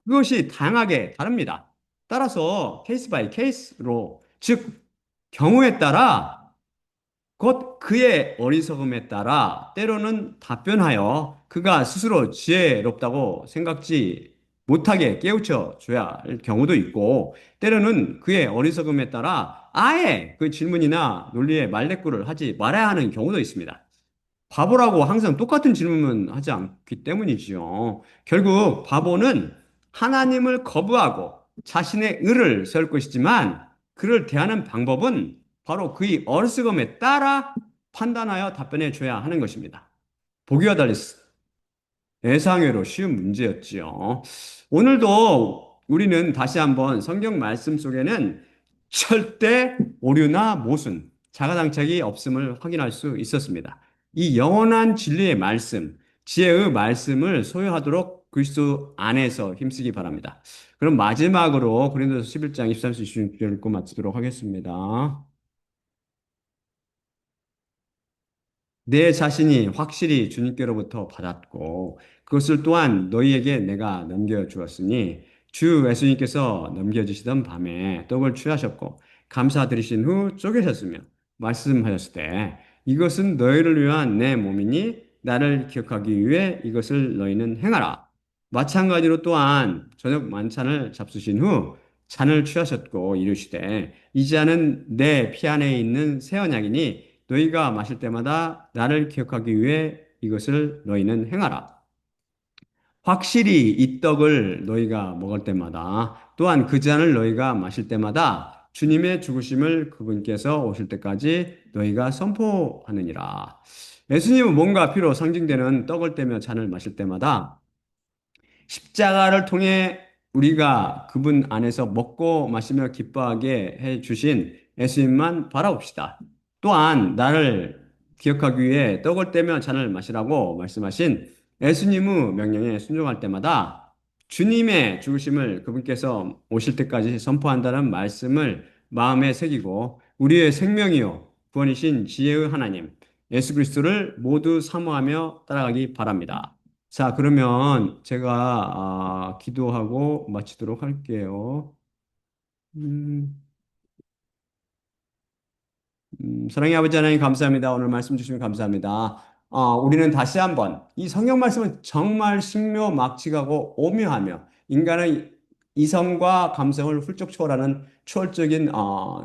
그것이 다양하게 다릅니다. 따라서 케이스 바이 케이스로, 즉 경우에 따라 곧 그의 어리석음에 따라 때로는 답변하여 그가 스스로 지혜롭다고 생각지 못하게 깨우쳐 줘야 할 경우도 있고 때로는 그의 어리석음에 따라 아예 그 질문이나 논리의 말대꾸를 하지 말아야 하는 경우도 있습니다. 바보라고 항상 똑같은 질문은 하지 않기 때문이지요. 결국 바보는 하나님을 거부하고 자신의 의를 세울 것이지만 그를 대하는 방법은 바로 그의 어리석음에 따라 판단하여 답변해 줘야 하는 것입니다. 보기와 달리 예상외로 쉬운 문제였지요. 오늘도 우리는 다시 한번 성경 말씀 속에는 절대 오류나 모순, 자가당착이 없음을 확인할 수 있었습니다. 이 영원한 진리의 말씀, 지혜의 말씀을 소유하도록 그리스도 안에서 힘쓰기 바랍니다. 그럼 마지막으로 고린도서 11장 23절 26절 읽고 마치도록 하겠습니다. 내 자신이 확실히 주님께로부터 받았고 그것을 또한 너희에게 내가 넘겨주었으니 주 예수님께서 넘겨주시던 밤에 떡을 취하셨고 감사드리신 후 쪼개셨으며 말씀하셨을 때 이것은 너희를 위한 내 몸이니 나를 기억하기 위해 이것을 너희는 행하라. 마찬가지로 또한 저녁 만찬을 잡수신 후 잔을 취하셨고 이르시되 이 잔은 내 피 안에 있는 새 언약이니 너희가 마실 때마다 나를 기억하기 위해 이것을 너희는 행하라. 확실히 이 떡을 너희가 먹을 때마다 또한 그 잔을 너희가 마실 때마다 주님의 죽으심을 그분께서 오실 때까지 너희가 선포하느니라. 예수님은 몸과 피로 상징되는 떡을 떼며 잔을 마실 때마다 십자가를 통해 우리가 그분 안에서 먹고 마시며 기뻐하게 해 주신 예수님만 바라봅시다. 또한 나를 기억하기 위해 떡을 떼며 잔을 마시라고 말씀하신 예수님의 명령에 순종할 때마다 주님의 죽으심을 그분께서 오실 때까지 선포한다는 말씀을 마음에 새기고 우리의 생명이요 구원이신 지혜의 하나님 예수 그리스도를 모두 사모하며 따라가기 바랍니다. 자, 그러면 제가 기도하고 마치도록 할게요. 음, 사랑의 아버지 하나님 감사합니다. 오늘 말씀 주시면 감사합니다. 우리는 다시 한번 이 성경 말씀은 정말 신묘막측하고 오묘하며 인간의 이성과 감성을 훌쩍 초월하는 초월적인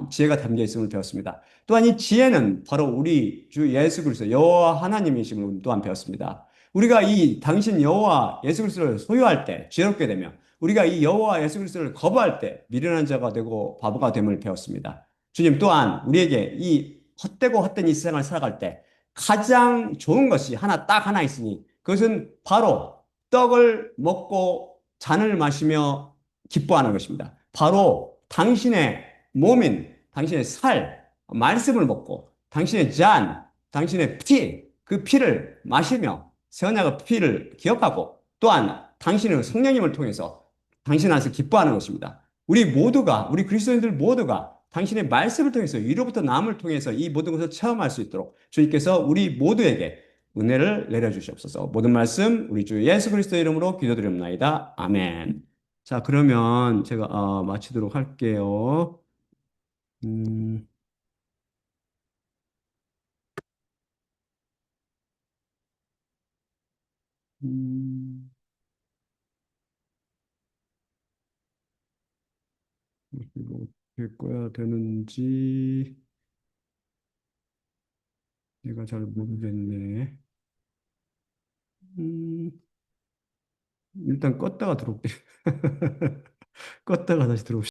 지혜가 담겨 있음을 배웠습니다. 또한 이 지혜는 바로 우리 주 예수 그리스도 여호와 하나님이심을 또한 배웠습니다. 우리가 이 당신 여호와 예수 그리스도를 소유할 때 죄롭게 되며 우리가 이 여호와 예수 그리스도를 거부할 때 미련한 자가 되고 바보가 됨을 배웠습니다. 주님 또한 우리에게 이 헛되고 헛된 이 세상을 살아갈 때 가장 좋은 것이 딱 하나 있으니 그것은 바로 떡을 먹고 잔을 마시며 기뻐하는 것입니다. 바로 당신의 몸인 당신의 말씀을 먹고 당신의 당신의 그 피를 마시며 새 언약의 피를 기억하고 또한 당신의 성령님을 통해서 당신 안에서 기뻐하는 것입니다. 우리 그리스도인들 모두가 당신의 말씀을 통해서 위로부터 남을 통해서 이 모든 것을 체험할 수 있도록 주님께서 우리 모두에게 은혜를 내려주시옵소서. 모든 말씀 우리 주 예수 그리스도 이름으로 기도드립니다. 아멘. 자, 그러면 제가 마치도록 할게요. 음, 음, 이거 어떻게 꺼야 되는지 내가 잘 모르겠네. 음, 일단 껐다가 들어올게. 껐다가 다시 들어올게.